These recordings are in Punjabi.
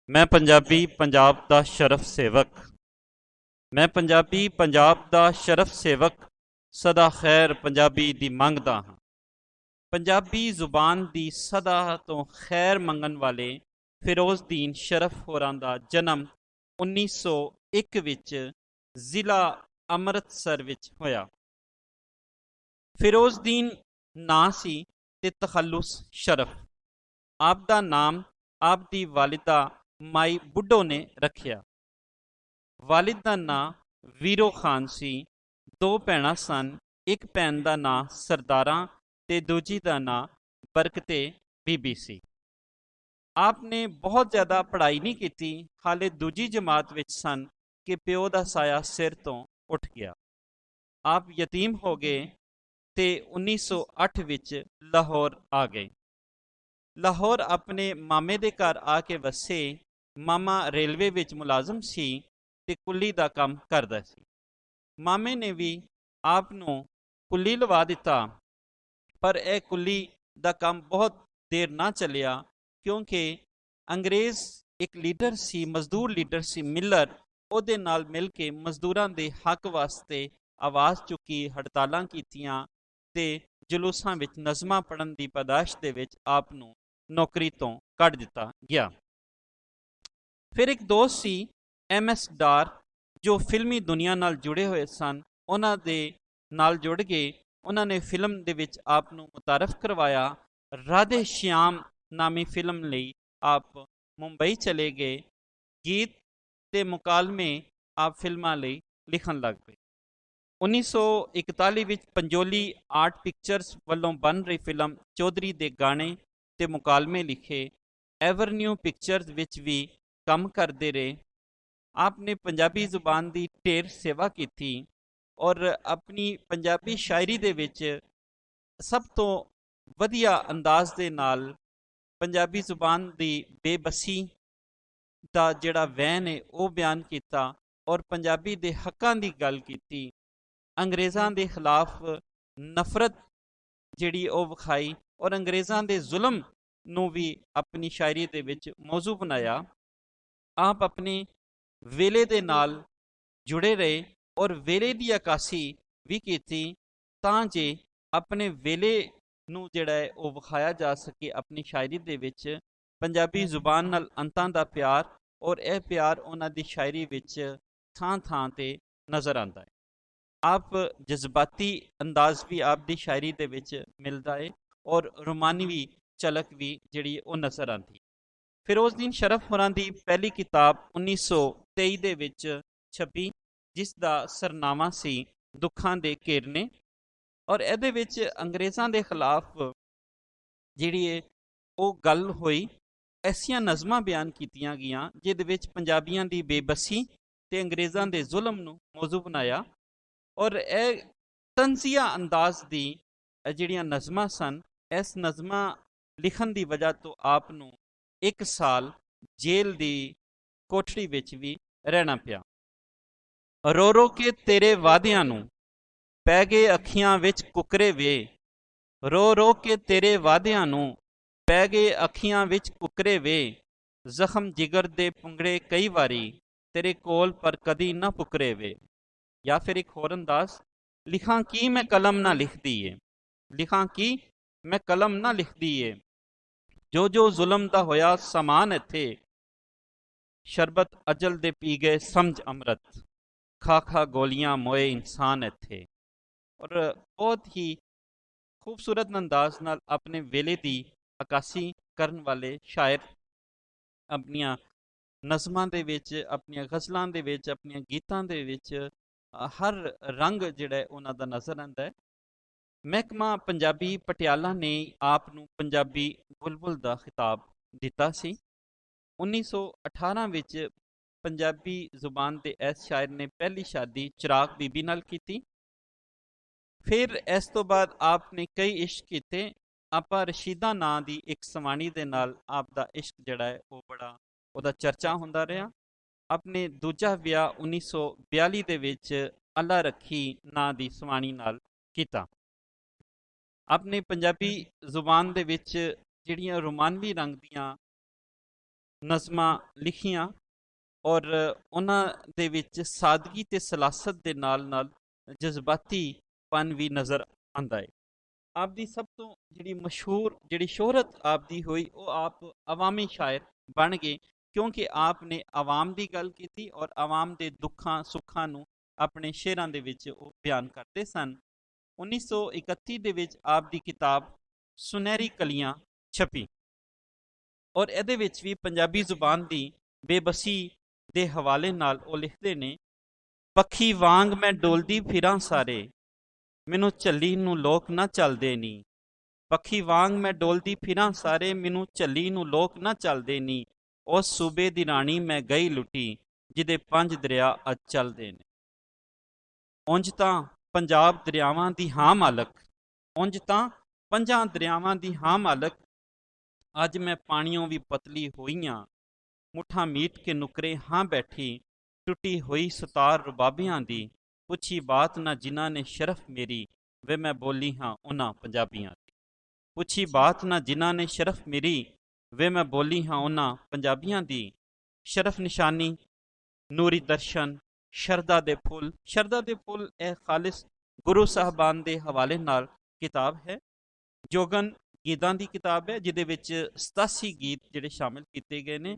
ਮੈਂ ਪੰਜਾਬੀ ਪੰਜਾਬ ਦਾ ਸ਼ਰਫ ਸੇਵਕ। ਮੈਂ ਪੰਜਾਬੀ ਪੰਜਾਬ ਦਾ ਸ਼ਰਫ ਸੇਵਕ, ਸਦਾ ਖੈਰ ਪੰਜਾਬੀ ਦੀ ਮੰਗਦਾ ਹਾਂ। ਪੰਜਾਬੀ ਜ਼ੁਬਾਨ ਦੀ ਸਦਾ ਤੋਂ ਖੈਰ ਮੰਗਣ ਵਾਲੇ ਫਿਰੋਜ਼ਦੀਨ ਸ਼ਰਫ ਹੋਰਾਂ ਦਾ ਜਨਮ 1901 ਵਿੱਚ ਜ਼ਿਲ੍ਹਾ ਅੰਮ੍ਰਿਤਸਰ ਵਿੱਚ ਹੋਇਆ। ਫਿਰੋਜ਼ਦੀਨ ਨਾਂ ਸੀ ਤੇ ਤਖੱਲੁਸ ਸ਼ਰਫ। ਆਪ ਦਾ ਨਾਮ ਆਪ ਦੀ ਵਾਲਿਦਾ ਮਾਈ ਬੁੱਢੋ ਨੇ ਰੱਖਿਆ। ਵਾਲਿਦ ਦਾ ਨਾਂ ਵੀਰੋ ਖਾਨ ਸੀ। ਦੋ ਭੈਣਾਂ ਸਨ। ਇੱਕ ਭੈਣ ਦਾ ਨਾਂ ਸਰਦਾਰਾਂ ਤੇ ਦੂਜੀ ਦਾ ਨਾਂ ਬਰਕਤੇ ਬੀਬੀ ਸੀ। ਆਪ ਨੇ ਬਹੁਤ ਜ਼ਿਆਦਾ ਪੜ੍ਹਾਈ ਨਹੀਂ ਕੀਤੀ, ਹਾਲੇ ਦੂਜੀ ਜਮਾਤ ਵਿੱਚ ਸਨ ਕਿ ਪਿਓ ਦਾ ਸਾਇਆ ਸਿਰ ਤੋਂ ਉੱਠ ਗਿਆ। ਆਪ ਯਤੀਮ ਹੋ ਗਏ ਤੇ 1908 ਵਿੱਚ ਲਾਹੌਰ ਆ ਗਏ। ਲਾਹੌਰ ਆਪਣੇ ਮਾਮੇ ਦੇ ਘਰ ਆ ਕੇ ਵਸੇ। ਮਾਮਾ ਰੇਲਵੇ ਵਿੱਚ ਮੁਲਾਜ਼ਮ ਸੀ ਤੇ ਕੁੱਲੀ ਦਾ ਕੰਮ ਕਰਦਾ ਸੀ। ਮਾਮੇ ਨੇ ਵੀ ਆਪ ਨੂੰ ਕੁੱਲੀ ਲਵਾ ਦਿੱਤਾ, ਪਰ ਇਹ ਕੁੱਲੀ ਦਾ ਕੰਮ ਬਹੁਤ ਦੇਰ ਨਾ ਚੱਲਿਆ, ਕਿਉਂਕਿ ਅੰਗਰੇਜ਼ ਇੱਕ ਲੀਡਰ ਸੀ, ਮਜ਼ਦੂਰ ਲੀਡਰ ਸੀ ਮਿਲਰ। ਉਹਦੇ ਨਾਲ ਮਿਲ ਕੇ ਮਜ਼ਦੂਰਾਂ ਦੇ ਹੱਕ ਵਾਸਤੇ ਆਵਾਜ਼ ਚੁੱਕੀ, ਹੜਤਾਲਾਂ ਕੀਤੀਆਂ ਤੇ ਜਲੂਸਾਂ ਵਿੱਚ ਨਜ਼ਮਾਂ ਪੜ੍ਹਨ ਦੀ ਪਾਦਾਸ਼ ਦੇ ਵਿੱਚ ਆਪ ਨੂੰ ਨੌਕਰੀ ਤੋਂ ਕੱਢ ਦਿੱਤਾ ਗਿਆ। ਫਿਰ ਇੱਕ ਦੋਸਤ ਸੀ MS ਡਾਰ, ਜੋ ਫਿਲਮੀ ਦੁਨੀਆ ਨਾਲ ਜੁੜੇ ਹੋਏ ਸਨ। ਉਹਨਾਂ ਦੇ ਨਾਲ ਜੁੜ ਗਏ। ਉਹਨਾਂ ਨੇ ਫਿਲਮ ਦੇ ਵਿੱਚ ਆਪ ਨੂੰ ਮੁਤਾਰਫ ਕਰਵਾਇਆ। ਰਾਧੇ ਸ਼ਿਆਮ ਨਾਮੀ ਫਿਲਮ ਲਈ ਆਪ ਮੁੰਬਈ ਚਲੇ ਗਏ। ਗੀਤ ਤੇ ਮੁਕਾਲਮੇ ਆਪ ਫਿਲਮਾਂ ਲਈ ਲਿਖਣ ਲੱਗ ਪਏ। 1941 ਵਿੱਚ ਪੰਜੋਲੀ ਆਰਟ ਪਿਕਚਰਸ ਵੱਲੋਂ ਬਣ ਰਹੀ ਫਿਲਮ ਚੌਧਰੀ ਦੇ ਗਾਣੇ ਤੇ ਮੁਕਾਲਮੇ ਲਿਖੇ। ਐਵਰਨਿਊ ਪਿਕਚਰਸ ਵਿੱਚ ਵੀ ਕੰਮ ਕਰਦੇ ਰਹੇ। ਆਪ ਨੇ ਪੰਜਾਬੀ ਜ਼ੁਬਾਨ ਦੀ ਢੇਰ ਸੇਵਾ ਕੀਤੀ ਔਰ ਆਪਣੀ ਪੰਜਾਬੀ ਸ਼ਾਇਰੀ ਦੇ ਵਿੱਚ ਸਭ ਤੋਂ ਵਧੀਆ ਅੰਦਾਜ਼ ਦੇ ਨਾਲ ਪੰਜਾਬੀ ਜ਼ੁਬਾਨ ਦੀ ਬੇਬਸੀ ਦਾ ਜਿਹੜਾ ਵਹਿਣ ਹੈ ਉਹ ਬਿਆਨ ਕੀਤਾ ਔਰ ਪੰਜਾਬੀ ਦੇ ਹੱਕਾਂ ਦੀ ਗੱਲ ਕੀਤੀ। ਅੰਗਰੇਜ਼ਾਂ ਦੇ ਖਿਲਾਫ ਨਫ਼ਰਤ ਜਿਹੜੀ ਉਹ ਵਿਖਾਈ ਔਰ ਅੰਗਰੇਜ਼ਾਂ ਦੇ ਜ਼ੁਲਮ ਨੂੰ ਵੀ ਆਪਣੀ ਸ਼ਾਇਰੀ ਦੇ ਵਿੱਚ ਮੌਜ਼ੂ ਬਣਾਇਆ। ਆਪ ਆਪਣੇ ਵੇਲੇ ਦੇ ਨਾਲ ਜੁੜੇ ਰਹੇ ਔਰ ਵੇਲੇ ਦੀ ਅਕਾਸੀ ਵੀ ਕੀਤੀ, ਤਾਂ ਜੇ ਆਪਣੇ ਵੇਲੇ ਨੂੰ ਜਿਹੜਾ ਹੈ ਉਹ ਵਿਖਾਇਆ ਜਾ ਸਕੇ ਆਪਣੀ ਸ਼ਾਇਰੀ ਦੇ ਵਿੱਚ। ਪੰਜਾਬੀ ਜ਼ੁਬਾਨ ਨਾਲ ਅੰਤਾਂ ਦਾ ਪਿਆਰ ਔਰ ਇਹ ਪਿਆਰ ਉਹਨਾਂ ਦੀ ਸ਼ਾਇਰੀ ਵਿੱਚ ਥਾਂ ਥਾਂ ਤੇ ਨਜ਼ਰ ਆਉਂਦਾ ਹੈ। ਆਪ ਜਜ਼ਬਾਤੀ ਅੰਦਾਜ਼ ਵੀ ਆਪ ਦੀ ਸ਼ਾਇਰੀ ਦੇ ਵਿੱਚ ਮਿਲਦਾ ਹੈ ਔਰ ਰੋਮਾਨਵੀ ਝਲਕ ਵੀ ਜਿਹੜੀ ਉਹ ਨਜ਼ਰ ਆਉਂਦੀ। ਫਿਰੋਜ਼ਦੀਨ ਸ਼ਰਫ ਹੋਰਾਂ ਦੀ ਪਹਿਲੀ ਕਿਤਾਬ 1923 ਦੇ ਵਿੱਚ ਛਪੀ, ਜਿਸ ਦਾ ਸਰਨਾਮਾ ਸੀ ਦੁੱਖਾਂ ਦੇ ਘੇਰਨੇ। ਔਰ ਇਹਦੇ ਵਿੱਚ ਅੰਗਰੇਜ਼ਾਂ ਦੇ ਖਿਲਾਫ ਜਿਹੜੀ ਹੈ ਉਹ ਗੱਲ ਹੋਈ। ਐਸੀਆਂ ਨਜ਼ਮਾਂ ਬਿਆਨ ਕੀਤੀਆਂ ਗਈਆਂ ਜਿਹਦੇ ਵਿੱਚ ਪੰਜਾਬੀਆਂ ਦੀ ਬੇਬਸੀ ਤੇ ਅੰਗਰੇਜ਼ਾਂ ਦੇ ਜ਼ੁਲਮ ਨੂੰ ਮੌਜ਼ੂ ਬਣਾਇਆ। ਔਰ ਇਹ ਤੰਜ਼ੀਆ ਅੰਦਾਜ਼ ਦੀ ਜਿਹੜੀਆਂ ਨਜ਼ਮਾਂ ਸਨ, ਇਸ ਨਜ਼ਮਾਂ ਲਿਖਣ ਦੀ ਵਜ੍ਹਾ ਤੋਂ ਆਪ ਨੂੰ 1 ਸਾਲ ਜੇਲ੍ਹ ਦੀ ਕੋਠੜੀ ਵਿੱਚ ਵੀ ਰਹਿਣਾ ਪਿਆ। ਰੋ ਰੋ ਕੇ ਤੇਰੇ ਵਾਅਦਿਆਂ ਨੂੰ ਪੈ ਗਏ ਅੱਖੀਆਂ ਵਿੱਚ ਕੁਕਰੇ ਵੇ। ਰੋ ਰੋ ਕੇ ਤੇਰੇ ਵਾਅਦਿਆਂ ਨੂੰ ਪੈ ਗਏ ਅੱਖੀਆਂ ਵਿੱਚ ਕੁਕਰੇ ਵੇ। ਜ਼ਖਮ ਜਿਗਰ ਦੇ ਪੁੰਗੜੇ ਕਈ ਵਾਰੀ ਤੇਰੇ ਕੋਲ ਪਰ ਕਦੀ ਨਾ ਪੁਕਰੇ ਵੇ। ਜਾਂ ਫਿਰ ਇੱਕ ਹੋਰ ਅੰਦਾਜ਼, ਲਿਖਾਂ ਕੀ ਮੈਂ ਕਲਮ ਨਾ ਲਿਖਦੀ ਏ, ਲਿਖਾਂ ਕੀ ਮੈਂ ਕਲਮ ਨਾ ਲਿਖਦੀ ਏ। ਜੋ ਜੋ ਜ਼ੁਲਮ ਦਾ ਹੋਇਆ ਸਮਾਨ ਇੱਥੇ, ਸ਼ਰਬਤ ਅਜਲ ਦੇ ਪੀ ਗਏ ਸਮਝ ਅੰਮ੍ਰਿਤ। ਖਾ ਖਾ ਗੋਲੀਆਂ ਮੋਏ ਇਨਸਾਨ ਇੱਥੇ। ਔਰ ਬਹੁਤ ਹੀ ਖੂਬਸੂਰਤ ਅੰਦਾਜ਼ ਨਾਲ ਆਪਣੇ ਵੇਲੇ ਦੀ ਅਕਾਸੀ ਕਰਨ ਵਾਲੇ ਸ਼ਾਇਰ ਆਪਣੀਆਂ ਨਜ਼ਮਾਂ ਦੇ ਵਿੱਚ, ਆਪਣੀਆਂ ਗਜ਼ਲਾਂ ਦੇ ਵਿੱਚ, ਆਪਣੀਆਂ ਗੀਤਾਂ ਦੇ ਵਿੱਚ ਹਰ ਰੰਗ ਜਿਹੜਾ ਉਹਨਾਂ ਦਾ ਨਜ਼ਰ ਆਉਂਦਾ ਹੈ। ਮਹਿਕਮਾ ਪੰਜਾਬੀ ਪਟਿਆਲਾ ਨੇ ਆਪ ਨੂੰ ਪੰਜਾਬੀ ਬੁਲਬੁਲ ਦਾ ਖਿਤਾਬ ਦਿੱਤਾ ਸੀ। 1918 ਵਿੱਚ ਪੰਜਾਬੀ ਜ਼ੁਬਾਨ ਦੇ ਇਸ ਸ਼ਾਇਰ ਨੇ ਪਹਿਲੀ ਸ਼ਾਦੀ ਚਿਰਾਗ ਬੀਬੀ ਨਾਲ ਕੀਤੀ। ਫਿਰ ਇਸ ਤੋਂ ਬਾਅਦ ਆਪ ਨੇ ਕਈ ਇਸ਼ਕ ਕੀਤੇ। ਆਪਾ ਰਸ਼ੀਦਾ ਨਾਂ ਦੀ ਇੱਕ ਸਵਾਣੀ ਦੇ ਨਾਲ ਆਪ ਦਾ ਇਸ਼ਕ ਜਿਹੜਾ ਹੈ ਉਹ ਬੜਾ ਉਹਦਾ ਚਰਚਾ ਹੁੰਦਾ ਰਿਹਾ। ਆਪਣੇ ਦੂਜਾ ਵਿਆਹ 1942 ਦੇ ਵਿੱਚ ਅੱਲਾ ਰੱਖੀ ਨਾਂ ਦੀ ਸਵਾਣੀ ਨਾਲ ਕੀਤਾ। ਆਪਣੇ ਪੰਜਾਬੀ ਜ਼ੁਬਾਨ ਦੇ ਵਿੱਚ ਜਿਹੜੀਆਂ ਰੋਮਾਨਵੀ ਰੰਗ ਦੀਆਂ ਨਜ਼ਮਾਂ ਲਿਖੀਆਂ ਔਰ ਉਹਨਾਂ ਦੇ ਵਿੱਚ ਸਾਦਗੀ ਤੇ ਸਲਾਸਤ ਦੇ ਨਾਲ ਜਜ਼ਬਾਤੀਪਨ ਵੀ ਨਜ਼ਰ ਆਉਂਦਾ ਹੈ। ਆਪ ਦੀ ਸਭ ਤੋਂ ਜਿਹੜੀ ਮਸ਼ਹੂਰ ਜਿਹੜੀ ਸ਼ੋਹਰਤ ਆਪ ਦੀ ਹੋਈ ਉਹ ਆਪ ਅਵਾਮੀ ਸ਼ਾਇਰ ਬਣ ਗਏ, ਕਿਉਂਕਿ ਆਪ ਨੇ ਆਵਾਮ ਦੀ ਗੱਲ ਕੀਤੀ ਔਰ ਆਵਾਮ ਦੇ ਦੁੱਖਾਂ ਸੁੱਖਾਂ ਨੂੰ ਆਪਣੇ ਸ਼ੇਰਾਂ ਦੇ ਵਿੱਚ ਉਹ ਬਿਆਨ ਕਰਦੇ ਸਨ। 1931 ਦੇ ਵਿੱਚ ਆਪ ਦੀ ਕਿਤਾਬ ਸੁਨਹਿਰੀ ਕਲੀਆਂ ਛਪੀ ਔਰ ਇਹਦੇ ਵਿੱਚ ਵੀ ਪੰਜਾਬੀ ਜ਼ੁਬਾਨ ਦੀ ਬੇਬਸੀ ਦੇ ਹਵਾਲੇ ਨਾਲ ਉਹ ਲਿਖਦੇ ਨੇ, ਪੱਖੀ ਵਾਂਗ ਮੈਂ ਡੋਲਦੀ ਫਿਰਾਂ ਸਾਰੇ, ਮੈਨੂੰ ਝੱਲੀ ਨੂੰ ਲੋਕ ਨਾ ਚੱਲਦੇ ਨੀ। ਪੱਖੀ ਵਾਂਗ ਮੈਂ ਡੋਲਦੀ ਫਿਰਾਂ ਸਾਰੇ, ਮੈਨੂੰ ਝੱਲੀ ਨੂੰ ਲੋਕ ਨਾ ਚੱਲਦੇ ਨੀ। ਉਸ ਸੂਬੇ ਦੀ ਰਾਣੀ ਮੈਂ ਗਈ ਲੁੱਟੀ, ਜਿਹਦੇ 5 ਦਰਿਆ ਅੱਜ ਚੱਲਦੇ ਨੇ। ਉਂਝ ਤਾਂ ਪੰਜਾਬ ਦਰਿਆਵਾਂ ਦੀ ਹਾਂ ਮਾਲਕ, ਉਂਝ ਤਾਂ 5 ਦਰਿਆਵਾਂ ਦੀ ਹਾਂ ਮਾਲਕ, ਅੱਜ ਮੈਂ ਪਾਣੀਓਂ ਵੀ ਪਤਲੀ ਹੋਈਆਂ। ਮੁੱਠਾਂ ਮੀਟ ਕੇ ਨੁਕਰੇ ਹਾਂ ਬੈਠੀ, ਟੁੱਟੀ ਹੋਈ ਸਤਾਰ ਰਬਾਬਿਆਂ ਦੀ। ਪੁੱਛੀ ਬਾਤ ਨਾ ਜਿਨ੍ਹਾਂ ਨੇ ਸ਼ਰਫ ਮੇਰੀ, ਵੇ ਮੈਂ ਬੋਲੀ ਹਾਂ ਉਹਨਾਂ ਪੰਜਾਬੀਆਂ ਦੀ। ਪੁੱਛੀ ਬਾਤ ਨਾ ਜਿਨ੍ਹਾਂ ਨੇ ਸ਼ਰਫ ਮੇਰੀ, ਵੇ ਮੈਂ ਬੋਲੀ ਹਾਂ ਉਹਨਾਂ ਪੰਜਾਬੀਆਂ ਦੀ। ਸ਼ਰਫ ਨਿਸ਼ਾਨੀ ਨੂਰੀ ਦਰਸ਼ਨ, ਸ਼ਰਦਾ ਦੇ ਫੁੱਲ। ਸ਼ਰਦਾ ਦੇ ਫੁੱਲ ਇਹ ਖਾਲਿਸ ਗੁਰੂ ਸਾਹਿਬਾਨ ਦੇ ਹਵਾਲੇ ਨਾਲ ਕਿਤਾਬ ਹੈ। ਜੋਗਨ ਗੀਤਾਂ ਦੀ ਕਿਤਾਬ ਹੈ, ਜਿਹਦੇ ਵਿੱਚ 87 ਗੀਤ ਜਿਹੜੇ ਸ਼ਾਮਿਲ ਕੀਤੇ ਗਏ ਨੇ।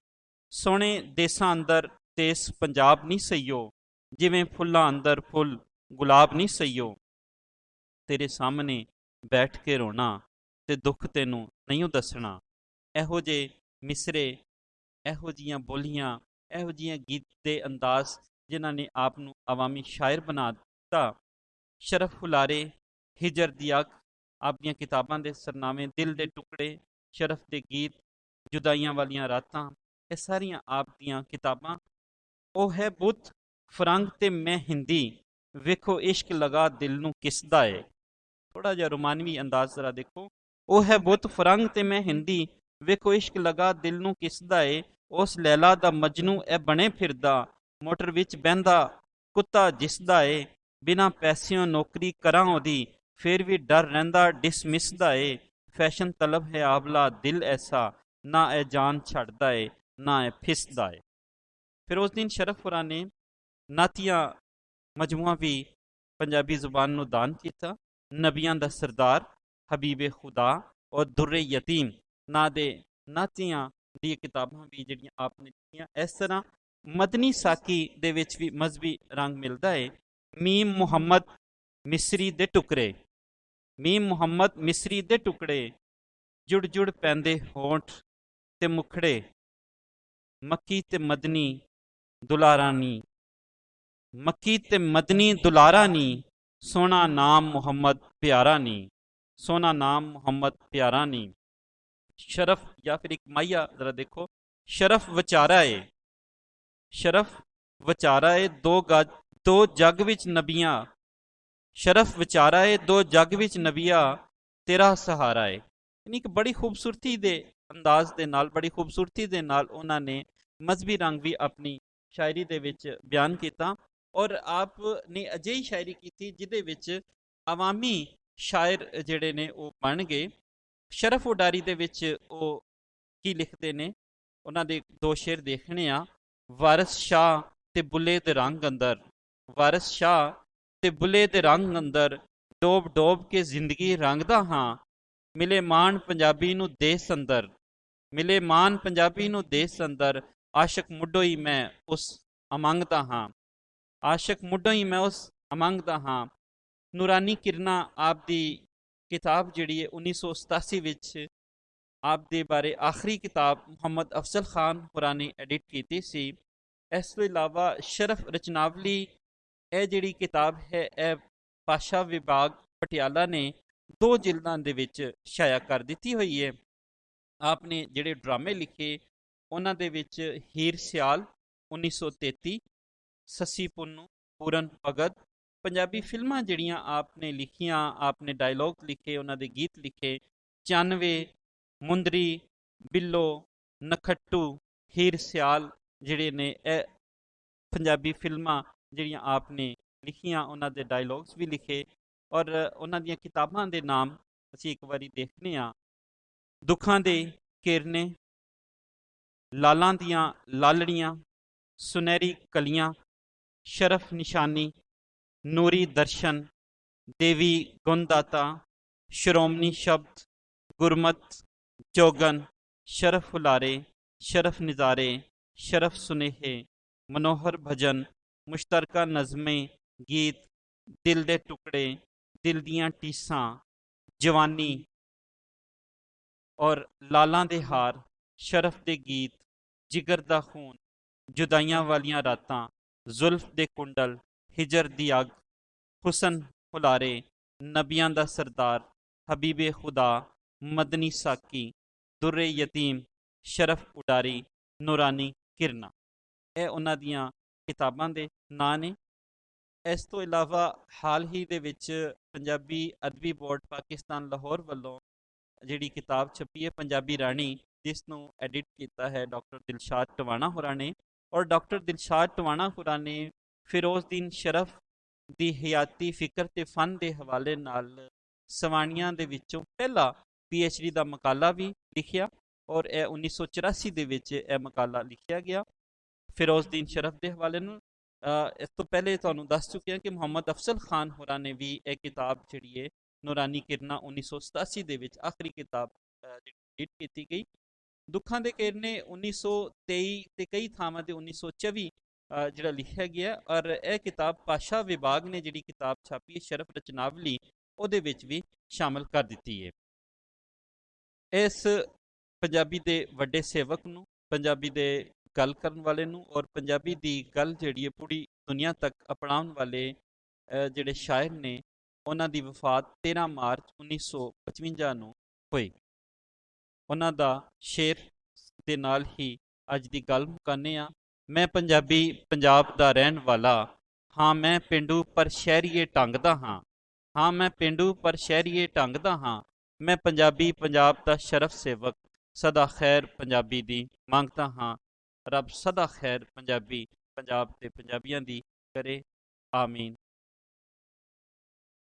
ਸੋਹਣੇ ਦੇਸਾਂ ਅੰਦਰ ਦੇਸ ਪੰਜਾਬ ਨਹੀਂ ਸਈਓ, ਜਿਵੇਂ ਫੁੱਲਾਂ ਅੰਦਰ ਫੁੱਲ ਗੁਲਾਬ ਨਹੀਂ ਸਈਓ। ਤੇਰੇ ਸਾਹਮਣੇ ਬੈਠ ਕੇ ਰੋਣਾ ਤੇ ਦੁੱਖ ਤੈਨੂੰ ਨਹੀਂ ਦੱਸਣਾ। ਇਹੋ ਜਿਹੇ ਮਿਸਰੇ, ਇਹੋ ਜਿਹੀਆਂ ਬੋਲੀਆਂ, ਇਹੋ ਜਿਹੀਆਂ ਗੀਤ ਦੇ ਅੰਦਾਜ਼ ਜਿਨ੍ਹਾਂ ਨੇ ਆਪ ਨੂੰ ਅਵਾਮੀ ਸ਼ਾਇਰ ਬਣਾ ਦਿੱਤਾ। ਸ਼ਰਫ ਹੁਲਾਰੇ, ਹਿਜਰ ਦੀ ਅੱਗ, ਆਪ ਦੀਆਂ ਕਿਤਾਬਾਂ ਦੇ ਸਰਨਾਮੇ ਦਿਲ ਦੇ ਟੁਕੜੇ, ਸ਼ਰਫ ਦੇ ਗੀਤ, ਜੁਦਾਈਆਂ ਵਾਲੀਆਂ ਰਾਤਾਂ, ਇਹ ਸਾਰੀਆਂ ਆਪ ਦੀਆਂ ਕਿਤਾਬਾਂ। ਉਹ ਹੈ ਬੁੱਤ ਫਰੰਗ ਤੇ ਮੈਂ ਹਿੰਦੀ, ਵੇਖੋ ਇਸ਼ਕ ਲਗਾ ਦਿਲ ਨੂੰ ਕਿਸਦਾ ਏ। ਥੋੜਾ ਜਿਹਾ ਰੋਮਾਨਵੀ ਅੰਦਾਜ਼ ਜ਼ਰਾ ਦੇਖੋ। ਉਹ ਹੈ ਬੁੱਤ ਫਰੰਗ ਤੇ ਮੈਂ ਹਿੰਦੀ, ਵੇਖੋ ਇਸ਼ਕ ਲਗਾ ਦਿਲ ਨੂੰ ਕਿਸਦਾ ਏ। ਉਸ ਲੈਲਾ ਦਾ ਮਜਨੂ ਇਹ ਬਣੇ ਫਿਰਦਾ, ਮੋਟਰ ਵਿੱਚ ਬਹਿੰਦਾ ਕੁੱਤਾ ਜਿਸਦਾ ਏ। ਬਿਨਾਂ ਪੈਸਿਆਂ ਨੌਕਰੀ ਕਰਾਂ ਉਹਦੀ, ਫਿਰ ਵੀ ਡਰ ਰਹਿੰਦਾ ਡਿਸਮਿਸ ਦਾ ਏ। ਫੈਸ਼ਨ ਤਲਬ ਹੈ ਆਵਲਾ ਦਿਲ ਐਸਾ, ਨਾ ਇਹ ਜਾਨ ਛੱਡਦਾ ਏ ਨਾ ਇਹ ਫਿਸਦਾ ਏ। ਫਿਰ ਉਸ ਦਿਨ ਸ਼ਰਫ ਹੁਰਾਂ ਨੇ ਨਾਤੀਆਂ ਮਜਮੂਆ ਵੀ ਪੰਜਾਬੀ ਜ਼ੁਬਾਨ ਨੂੰ ਦਾਨ ਕੀਤਾ। ਨਬੀਆਂ ਦਾ ਸਰਦਾਰ, ਹਬੀਬੇ ਖੁਦਾ ਔਰ ਦੁਰਰੇ ਯਤੀਮ ਨਾਂ ਦੇ ਨਾਤੀਆਂ ਦੀਆਂ ਕਿਤਾਬਾਂ ਵੀ ਜਿਹੜੀਆਂ ਆਪ ਨੇ ਲਿਖੀਆਂ। ਇਸ ਤਰ੍ਹਾਂ ਮਦਨੀ ਸਾਕੀ ਦੇ ਵਿੱਚ ਵੀ ਮਜ਼ਹਬੀ ਰੰਗ ਮਿਲਦਾ ਹੈ। ਮੀਮ ਮੁਹੰਮਦ ਮਿਸਰੀ ਦੇ ਟੁਕੜੇ, ਮੀਮ ਮੁਹੰਮਦ ਮਿਸਰੀ ਦੇ ਟੁਕੜੇ, ਜੁੜ ਜੁੜ ਪੈਂਦੇ ਹੋਂਠ ਤੇ ਮੁਖੜੇ। ਮੱਕੀ ਤੇ ਮਦਨੀ ਦੁਲਾਰਾ ਨੀ, ਮੱਕੀ ਤੇ ਮਦਨੀ ਦੁਲਾਰਾ ਨੀ। ਸੋਹਣਾ ਨਾਮ ਮੁਹੰਮਦ ਪਿਆਰਾ ਨੀ, ਸੋਹਣਾ ਨਾਮ ਮੁਹੰਮਦ ਪਿਆਰਾ ਨੀ। ਸ਼ਰਫ ਜਾਂ ਫਿਰ ਇੱਕ ਮਾਈਆ ਜ਼ਰਾ ਦੇਖੋ। ਸ਼ਰਫ ਵਿਚਾਰਾ ਏ, ਸ਼ਰਫ ਵਿਚਾਰਾ ਏ ਦੋ ਜੱਗ ਵਿੱਚ ਨਬੀਆਂ। ਸ਼ਰਫ ਵਿਚਾਰਾ ਏ ਦੋ ਜੱਗ ਵਿੱਚ ਨਬੀਆ, ਤੇਰਾ ਸਹਾਰਾ ਏ। ਯਾਨੀ ਇੱਕ ਬੜੀ ਖੂਬਸੂਰਤੀ ਦੇ ਅੰਦਾਜ਼ ਦੇ ਨਾਲ, ਬੜੀ ਖੂਬਸੂਰਤੀ ਦੇ ਨਾਲ ਉਹਨਾਂ ਨੇ ਮਜ਼ਹਬੀ ਰੰਗ ਵੀ ਆਪਣੀ ਸ਼ਾਇਰੀ ਦੇ ਵਿੱਚ ਬਿਆਨ ਕੀਤਾ। ਔਰ ਆਪ ਨੇ ਅਜਿਹੀ ਸ਼ਾਇਰੀ ਕੀਤੀ ਜਿਹਦੇ ਵਿੱਚ ਅਵਾਮੀ ਸ਼ਾਇਰ ਜਿਹੜੇ ਨੇ ਉਹ ਬਣ ਗਏ। ਸ਼ਰਫ ਉਡਾਰੀ ਦੇ ਵਿੱਚ ਉਹ ਕੀ ਲਿਖਦੇ ਨੇ, ਉਹਨਾਂ ਦੇ 2 ਸ਼ੇਰ ਦੇਖਣੇ ਆ। ਵਾਰਿਸ ਸ਼ਾਹ ਤੇ ਬੁੱਲੇ ਦੇ ਰੰਗ ਅੰਦਰ, ਵਾਰਿਸ ਸ਼ਾਹ ਤੇ ਬੁੱਲੇ ਦੇ ਰੰਗ ਅੰਦਰ, ਡੋਬ ਡੋਬ ਕੇ ਜ਼ਿੰਦਗੀ ਰੰਗਦਾ ਹਾਂ। ਮਿਲੇ ਮਾਣ ਪੰਜਾਬੀ ਨੂੰ ਦੇਸ ਅੰਦਰ, ਮਿਲੇ ਮਾਣ ਪੰਜਾਬੀ ਨੂੰ ਦੇਸ ਅੰਦਰ। ਆਸ਼ਕ ਮੁੱਢੋਂ ਹੀ ਮੈਂ ਉਸ ਅਮੰਗ ਦਾ ਹਾਂ, ਆਸ਼ਕ ਮੁੱਢੋਂ ਹੀ ਮੈਂ ਉਸ ਅਮੰਗ ਦਾ ਹਾਂ। ਨੂਰਾਨੀ ਕਿਰਨਾਂ ਆਪ ਦੀ ਕਿਤਾਬ ਜਿਹੜੀ ਹੈ 1987 ਵਿੱਚ ਆਪ ਦੇ ਬਾਰੇ ਆਖਰੀ ਕਿਤਾਬ ਮੁਹੰਮਦ ਅਫਜ਼ਲ ਖਾਨ ਹੁਰਾਂ ਨੇ ਐਡਿਟ ਕੀਤੀ ਸੀ। ਇਸ ਤੋਂ ਇਲਾਵਾ ਸ਼ਰਫ ਰਚਨਾਵਲੀ, ਇਹ ਜਿਹੜੀ ਕਿਤਾਬ ਹੈ ਇਹ ਭਾਸ਼ਾ ਵਿਭਾਗ ਪਟਿਆਲਾ ਨੇ 2 ਜਿਲਦਾਂ ਦੇ ਵਿੱਚ ਸ਼ਾਇਆ ਕਰ ਦਿੱਤੀ ਹੋਈ ਹੈ। ਆਪ ਨੇ ਜਿਹੜੇ ਡਰਾਮੇ ਲਿਖੇ ਉਹਨਾਂ ਦੇ ਵਿੱਚ ਹੀਰ ਸਿਆਲ 1933, ਸੱਸੀ ਪੁੰਨੂ, ਪੂਰਨ ਭਗਤ। ਪੰਜਾਬੀ ਫਿਲਮਾਂ ਜਿਹੜੀਆਂ ਆਪ ਨੇ ਲਿਖੀਆਂ, ਆਪ ਨੇ ਡਾਇਲੋਗ ਲਿਖੇ, ਉਹਨਾਂ ਦੇ ਗੀਤ ਲਿਖੇ। 94, ਮੁੰਦਰੀ, ਬਿੱਲੋ, ਨਖੱਟੂ, ਹੀਰ ਸਿਆਲ ਜਿਹੜੇ ਨੇ ਇਹ ਪੰਜਾਬੀ ਫਿਲਮਾਂ ਜਿਹੜੀਆਂ ਆਪ ਨੇ ਲਿਖੀਆਂ, ਉਹਨਾਂ ਦੇ ਡਾਇਲੋਗਸ ਵੀ ਲਿਖੇ। ਔਰ ਉਹਨਾਂ ਦੀਆਂ ਕਿਤਾਬਾਂ ਦੇ ਨਾਮ ਅਸੀਂ ਇੱਕ ਵਾਰੀ ਦੇਖਦੇ ਹਾਂ। ਦੁੱਖਾਂ ਦੇ ਕੇਰਨੇ, ਲਾਲਾਂ ਦੀਆਂ ਲਾਲੜੀਆਂ, ਸੁਨਹਿਰੀ ਕਲੀਆਂ, ਸ਼ਰਫ ਨਿਸ਼ਾਨੀ, ਨੂਰੀ ਦਰਸ਼ਨ, ਦੇਵੀ ਗੁਣਦਾਤਾ, ਸ਼੍ਰੋਮਣੀ ਸ਼ਬਦ, ਗੁਰਮਤ, ਚੌਗਨ, ਸ਼ਰਫ ਹੁਲਾਰੇ, ਸ਼ਰਫ ਨਿਜ਼ਾਰੇ, ਸ਼ਰਫ ਸੁਨੇਹੇ, ਮਨੋਹਰ ਭਜਨ, ਮੁਸ਼ਤਰਕਾ ਨਜ਼ਮੇ, ਗੀਤ, ਦਿਲ ਦੇ ਟੁਕੜੇ, ਦਿਲ ਦੀਆਂ ਟੀਸਾਂ, ਜਵਾਨੀ ਔਰ ਲਾਲਾਂ ਦੇ ਹਾਰ, ਸ਼ਰਫ ਦੇ ਗੀਤ, ਜਿਗਰ ਦਾ ਖੂਨ, ਜੁਦਾਈਆਂ ਵਾਲੀਆਂ ਰਾਤਾਂ, ਜ਼ੁਲਫ ਦੇ ਕੁੰਡਲ, ਹਿਜਰ ਦੀ ਅੱਗ, ਹੁਸਨ ਹੁਲਾਰੇ, ਨਬੀਆਂ ਦਾ ਸਰਦਾਰ, ਹਬੀਬੇ ਖੁਦਾ, ਮਦਨੀ ਸਾਕੀ, ਦੁਰੇ ਯਤੀਮ, ਸ਼ਰਫ ਉਡਾਰੀ, ਨੂਰਾਨੀ ਕਿਰਨਾ। ਇਹ ਉਹਨਾਂ ਦੀਆਂ ਕਿਤਾਬਾਂ ਦੇ ਨਾਂ ਨੇ। ਇਸ ਤੋਂ ਇਲਾਵਾ ਹਾਲ ਹੀ ਦੇ ਵਿੱਚ ਪੰਜਾਬੀ ਅਦਬੀ ਬੋਰਡ ਪਾਕਿਸਤਾਨ ਲਾਹੌਰ ਵੱਲੋਂ ਜਿਹੜੀ ਕਿਤਾਬ ਛਪੀ ਹੈ ਪੰਜਾਬੀ ਰਾਣੀ, ਜਿਸ ਨੂੰ ਐਡਿਟ ਕੀਤਾ ਹੈ ਡਾਕਟਰ ਦਿਲਸ਼ਾਦ ਟਵਾਣਾ ਹੋਰਾਂ ਨੇ, ਔਰ ਡਾਕਟਰ ਦਿਲਸ਼ਾਦ ਟਵਾਣਾ ਹੋਰਾਂ ਨੇ ਫਿਰੋਜ਼ਦੀਨ ਸ਼ਰਫ ਦੀ ਹਯਾਤੀ ਫਿਕਰ ਤੇ ਫਨ ਦੇ ਹਵਾਲੇ ਨਾਲ ਸਵਾਣੀਆਂ ਦੇ ਵਿੱਚੋਂ ਪਹਿਲਾ PhD ਦਾ ਮਕਾਲਾ ਵੀ ਲਿਖਿਆ, ਔਰ ਇਹ 1984 ਦੇ ਵਿੱਚ ਇਹ ਮਕਾਲਾ ਲਿਖਿਆ ਗਿਆ ਫਿਰੋਜ਼ਦੀਨ ਸ਼ਰਫ ਦੇ ਹਵਾਲੇ ਨੂੰ। ਇਸ ਤੋਂ ਪਹਿਲੇ ਤੁਹਾਨੂੰ ਦੱਸ ਚੁੱਕੇ ਹਾਂ ਕਿ ਮੁਹੰਮਦ ਅਫਜ਼ਲ ਖਾਨ ਹੋਰਾਂ ਨੇ ਵੀ ਇਹ ਕਿਤਾਬ ਜਿਹੜੀ ਹੈ ਨੂਰਾਨੀ ਕਿਰਨਾ 1987 ਦੇ ਵਿੱਚ ਆਖਰੀ ਕਿਤਾਬ ਐਡਿਟ ਕੀਤੀ ਗਈ। ਦੁੱਖਾਂ ਦੇ ਕਿਰਨੇ 1923 ਤੇ ਕਈ ਥਾਵਾਂ ਤੇ 1924 ਜਿਹੜਾ ਲਿਖਿਆ ਗਿਆ, ਔਰ ਇਹ ਕਿਤਾਬ ਪਾਸ਼ਾ ਵਿਭਾਗ ਨੇ ਜਿਹੜੀ ਕਿਤਾਬ ਛਾਪੀ ਹੈ ਸ਼ਰਫ ਰਚਨਾਵਲੀ, ਉਹਦੇ ਵਿੱਚ ਵੀ ਸ਼ਾਮਲ ਕਰ ਦਿੱਤੀ ਹੈ। ਇਸ ਪੰਜਾਬੀ ਦੇ ਵੱਡੇ ਸੇਵਕ ਨੂੰ, ਪੰਜਾਬੀ ਦੇ ਗੱਲ ਕਰਨ ਵਾਲੇ ਨੂੰ, ਔਰ ਪੰਜਾਬੀ ਦੀ ਗੱਲ ਜਿਹੜੀ ਹੈ ਪੂਰੀ ਦੁਨੀਆ ਤੱਕ ਅਪਣਾਉਣ ਵਾਲੇ ਜਿਹੜੇ ਸ਼ਾਇਰ ਨੇ, ਉਹਨਾਂ ਦੀ ਵਫਾਤ 13 ਮਾਰਚ 1955 ਨੂੰ ਹੋਈ। ਉਹਨਾਂ ਦਾ ਸ਼ੇਰ ਦੇ ਨਾਲ ਹੀ ਅੱਜ ਦੀ ਗੱਲ ਮੁਕਾਨੇ ਆ। ਮੈਂ ਪੰਜਾਬੀ ਪੰਜਾਬ ਦਾ ਰਹਿਣ ਵਾਲਾ ਹਾਂ, ਮੈਂ ਪੇਂਡੂ ਪਰ ਸ਼ਹਿਰੀਏ ਢੰਗ ਦਾ ਹਾਂ, ਹਾਂ ਮੈਂ ਪੇਂਡੂ ਪਰ ਸ਼ਹਿਰੀਏ ਢੰਗ ਦਾ ਹਾਂ, ਮੈਂ ਪੰਜਾਬੀ ਪੰਜਾਬ ਦਾ ਸ਼ਰਫ ਸੇਵਕ, ਸਦਾ ਖੈਰ ਪੰਜਾਬੀ ਦੀ ਮੰਗਦਾ ਹਾਂ। ਰੱਬ ਸਦਾ ਖੈਰ ਪੰਜਾਬੀ ਪੰਜਾਬ ਤੇ ਪੰਜਾਬੀਆਂ ਦੀ ਕਰੇ, ਆਮੀਨ।